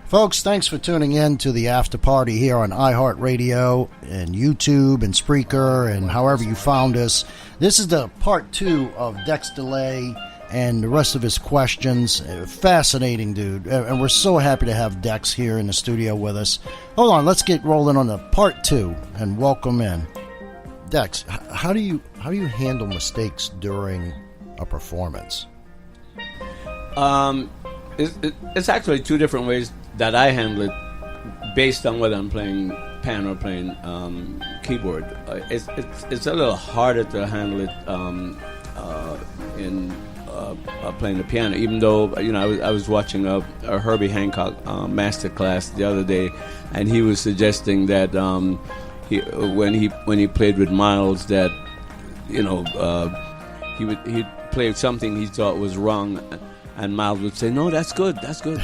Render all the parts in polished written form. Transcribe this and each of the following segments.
Folks, thanks for tuning in to the after party here on iHeart Radio and YouTube and Spreaker and however you found us. This is the part 2 of Dex Delay and the rest of his questions. Fascinating dude, and we're so happy to have Dex here in the studio with us. Hold on, let's get rolling on the part 2 and welcome in. Dex, how do you handle mistakes during a performance? It's actually two different ways that I handle it based on whether I'm playing piano or playing keyboard. It's a little harder to handle it in playing the piano, even though I was watching a Herbie Hancock master class the other day, and he was suggesting that when he played with Miles that he'd play something he thought was wrong. And Miles would say, "No, that's good. That's good.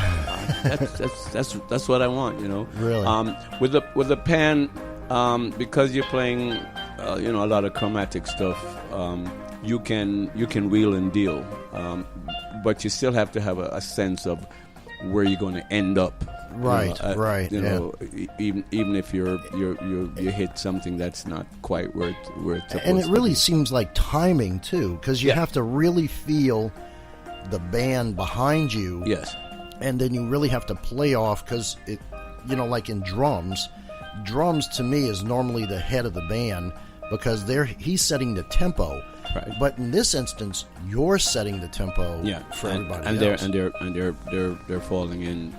That's what I want." Really. With the pan, because you're playing, a lot of chromatic stuff. You can wheel and deal, but you still have to have a sense of where you're going to end up. Right. Right. Even if you hit something that's not quite where it's supposed to be. And it really seems like timing too, because you have to really feel the band behind you. Yes. And then you really have to play off, because it, like in drums to me is normally the head of the band, because he's setting the tempo. Right. But in this instance, you're setting the tempo for everybody else. They're falling in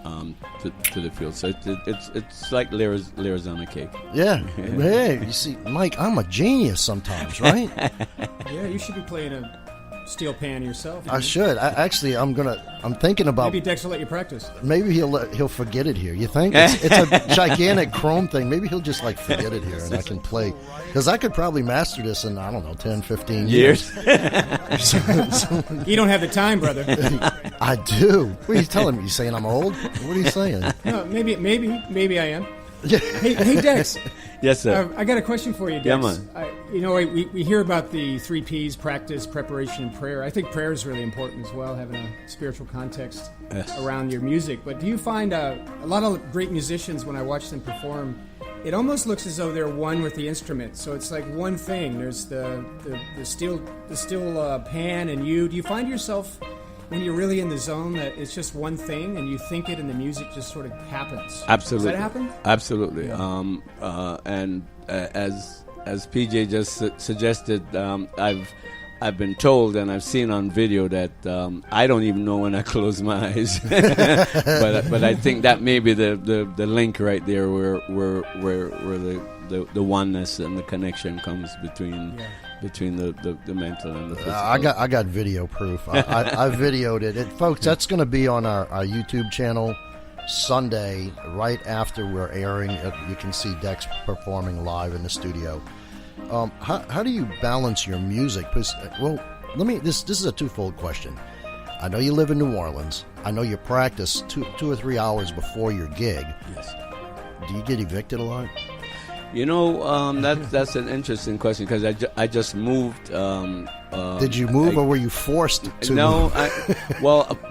to the field. So it's like layers on a cake. Yeah. Hey, you see, Mike, I'm a genius sometimes, right? Yeah, you should be playing a steel pan yourself. I should. I'm thinking about. Maybe Dex will let you practice. Maybe he'll forget it here. You think? It's a gigantic chrome thing. Maybe he'll just forget it here, and I can play. Because I could probably master this in, 10, 15 years. You don't have the time, brother. I do. What are you telling me? You saying I'm old? What are you saying? No, maybe I am. Hey, Dex. Yes, sir. I got a question for you, Dex. Yeah, man. We hear about the 3 Ps: practice, preparation, and prayer. I think prayer is really important as well, having a spiritual context around your music. But do you find a lot of great musicians, when I watch them perform, it almost looks as though they're one with the instrument. So it's like one thing. There's the steel pan and you. Do you find yourself, when you're really in the zone, that it's just one thing and you think it and the music just sort of happens? Absolutely. Does that happen? Absolutely. Yeah. And as PJ just suggested, I've been told and I've seen on video that I don't even know when I close my eyes. but I think that may be the link right there where the oneness and the connection comes between the mental and the physical. I got video proof. I videoed it. Folks, that's going to be on our YouTube channel Sunday, right after we're airing. You can see Dex performing live in the studio. How do you balance your music? Well, this is a twofold question. I know you live in New Orleans. I know you practice 2 or 3 hours before your gig. Yes. Do you get evicted a lot? That's an interesting question, because I just moved. Did you move, or were you forced to? No,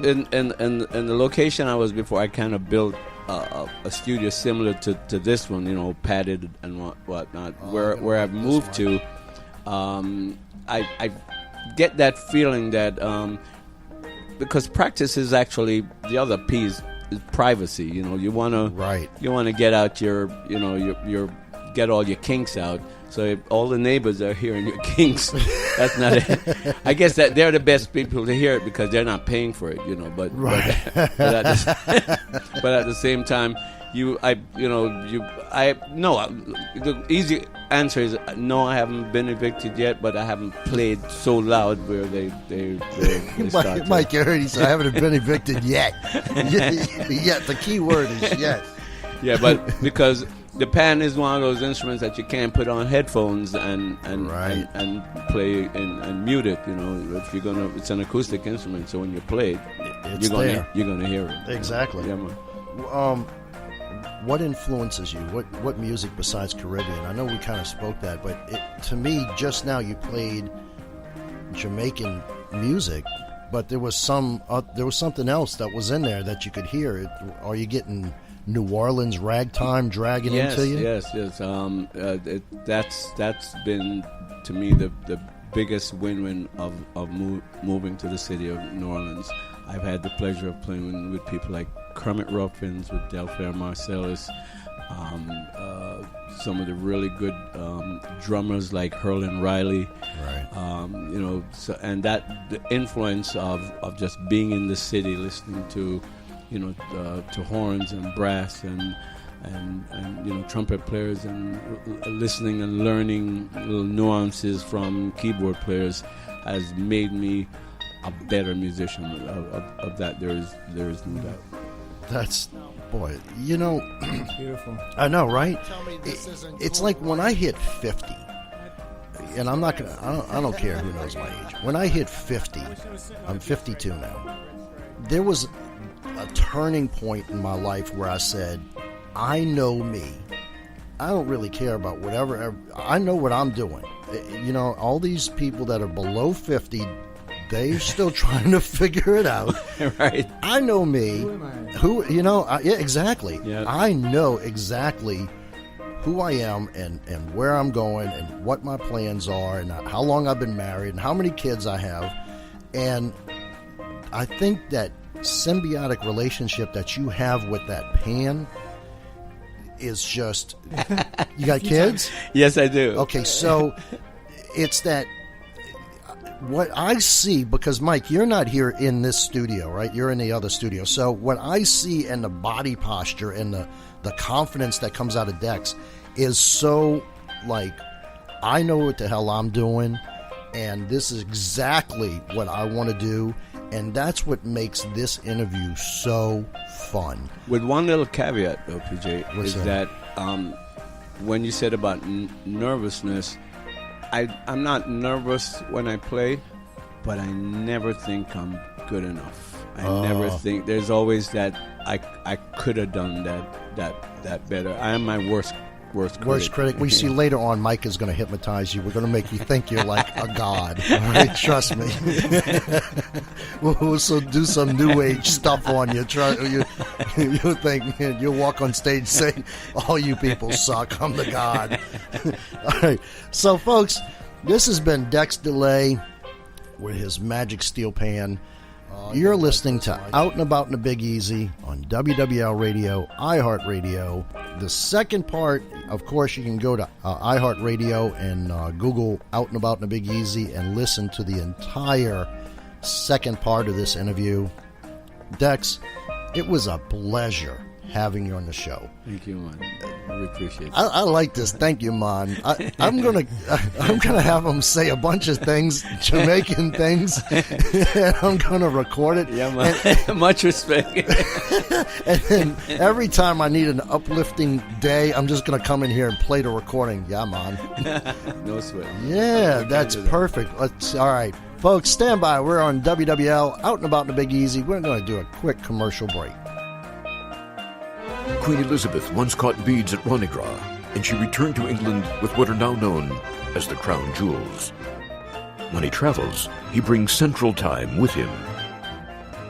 in the location I was before, I kind of built a studio similar to this one, padded and whatnot. Where I've moved to, I get that feeling that because practice is actually the other piece is privacy. You want to get out your get all your kinks out. So if all the neighbors are hearing your kinks, that's not it. I guess that they're the best people to hear it because they're not paying for it, But at the same time, the easy answer is no. I haven't been evicted yet, but I haven't played so loud where they start. Mike, you heard he said I haven't been evicted yet. Yet, the key word is yet. Yeah, but because the pan is one of those instruments that you can't put on headphones and play and mute it. If you're gonna, it's an acoustic instrument, so when you play it, you're gonna hear it. Exactly. Yeah, man. What influences you? What music besides Caribbean? I know we kind of spoke that, but to me, just now you played Jamaican music but there was something else that was in there that you could hear. Are you getting New Orleans ragtime dragging into you? Yes. That's been to me the biggest win-win of moving to the city of New Orleans. I've had the pleasure of playing with people like Kermit Ruffins, with Delfair Marcellus, some of the really good drummers like Herlin Riley. Right. And that the influence of just being in the city, listening to, to horns and brass and trumpet players, and listening and learning little nuances from keyboard players has made me a better musician. Of that, there is no doubt. That's, boy, beautiful. I know, right? It's like when I hit 50, and I'm not gonna, I don't care who knows my age. When I hit 50, I'm 52 now. There was a turning point in my life where I said, I know me. I don't really care about whatever. I know what I'm doing. All these people that are below 50, they're still trying to figure it out. Right. I know me. Who, yeah, exactly. Yeah. I know exactly who I am and where I'm going and what my plans are and how long I've been married and how many kids I have. And I think that symbiotic relationship that you have with that pan is just... You got kids? Yes, I do. Okay, so it's that... What I see, because Mike, you're not here in this studio, right? You're in the other studio. So what I see in the body posture and the confidence that comes out of Dex is so like, I know what the hell I'm doing, and this is exactly what I want to do, and that's what makes this interview so fun. With one little caveat, though, PJ, What's is that when you said about nervousness, I'm not nervous when I play, but I never think I'm good enough. I never think. There's always that I could have done that better. I am my worst critic. Worst critic. We see later on, Mike is going to hypnotize you. We're going to make you think you're like a god. All right? Trust me. We'll also do some new age stuff on you. You'll think, you'll walk on stage saying, all you people suck. I'm the god. All right. So, folks, this has been Dex Delay with his magic steel pan. You're listening to Out and About in the Big Easy on WWL Radio, iHeart Radio. The second part, of course, you can go to iHeart Radio and Google Out and About in the Big Easy and listen to the entire second part of this interview. Dex, it was a pleasure having you on the show. Thank you, man. I really appreciate it. I like this. Thank you, man. I'm gonna have him say a bunch of things, Jamaican things, and I'm gonna record it. Yeah, man. Much respect. And then every time I need an uplifting day, I'm just gonna come in here and play the recording. Yeah, man. No sweat. Yeah, that's perfect. All right, folks, stand by. We're on WWL Out and About in the Big Easy. We're going to do a quick commercial break. Queen Elizabeth once caught beads at Mardi Gras, and she returned to England with what are now known as the crown jewels. When he travels, he brings Central Time with him.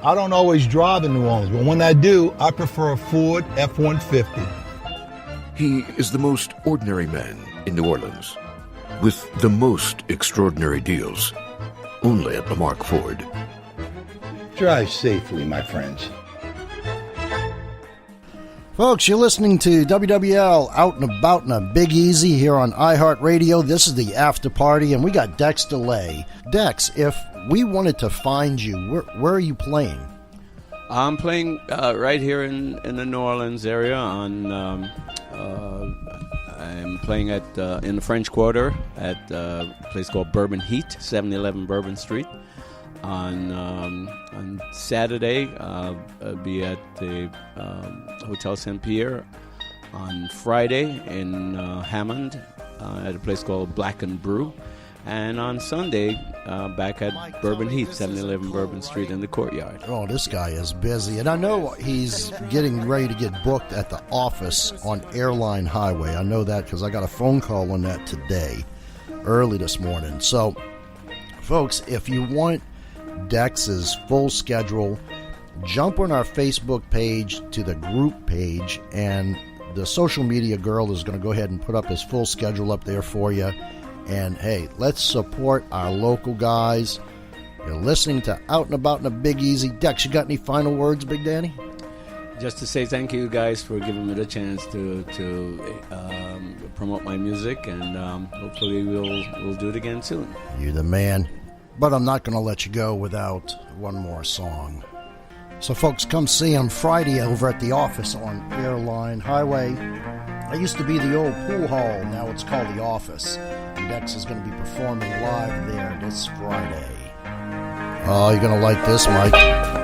I don't always drive in New Orleans, but when I do, I prefer a Ford F-150. He is the most ordinary man in New Orleans, with the most extraordinary deals, only at Lamarck Ford. Drive safely, my friends. Folks, you're listening to WWL Out and About in a Big Easy here on iHeart Radio. This is the after party, and we got Dex Delay. Dex, if we wanted to find you, where are you playing? I'm playing right here in the New Orleans area. I'm playing at in the French Quarter at a place called Bourbon Heat, 711 Bourbon Street. On Saturday, I'll be at the Hotel St. Pierre. On Friday in Hammond at a place called Black and Brew. And on Sunday, back at Bourbon Heat, 711 Bourbon Street in the Courtyard. Oh, this guy is busy. And I know he's getting ready to get booked at the office on Airline Highway. I know that because I got a phone call on that today, early this morning. So, folks, if you want Dex's full schedule, jump on our Facebook page to the group page, and the social media girl is going to go ahead and put up his full schedule up there for you. And hey, let's support our local guys. You're listening to Out and About in a Big Easy. Dex, you got any final words, Big Danny? Just to say thank you guys for giving me the chance to promote my music, and hopefully we'll do it again soon. You're the man. But I'm not going to let you go without one more song. So folks, come see him Friday over at the office on Airline Highway. That used to be the old pool hall. Now it's called the office. And Dex is going to be performing live there this Friday. Oh, you're going to like this, Mike.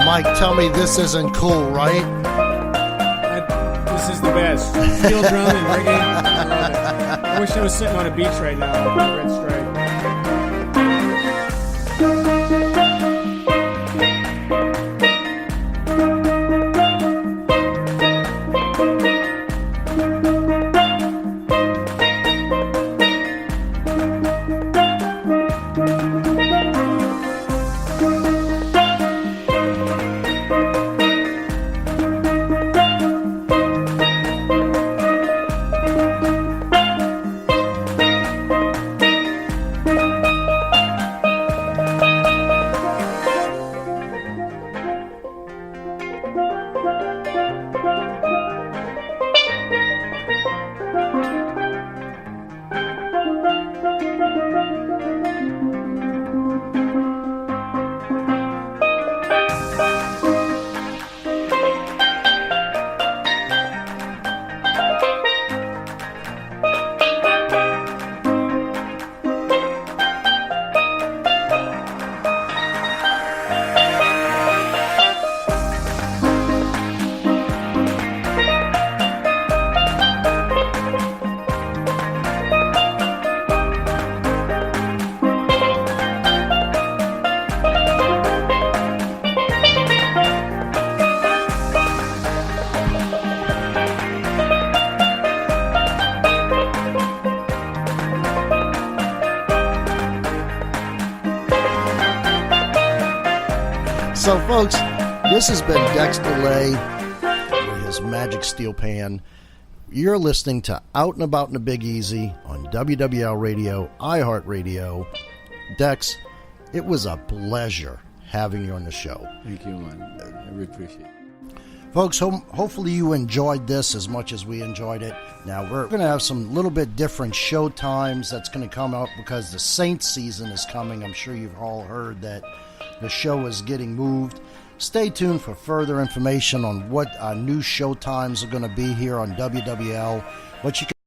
Mike, tell me this isn't cool, right? This is the best. Steel drum and reggae. I love it. I wish I was sitting on a beach right now with a red stripe. So, folks, this has been Dex Delay with his Magic Steel Pan. You're listening to Out and About in the Big Easy on WWL Radio, iHeart Radio. Dex, it was a pleasure having you on the show. Thank you, man. I really appreciate it. Folks, hopefully you enjoyed this as much as we enjoyed it. Now, we're going to have some little bit different show times that's going to come out because the Saints season is coming. I'm sure you've all heard that the show is getting moved. Stay tuned for further information on what our new show times are going to be here on WWL. But you can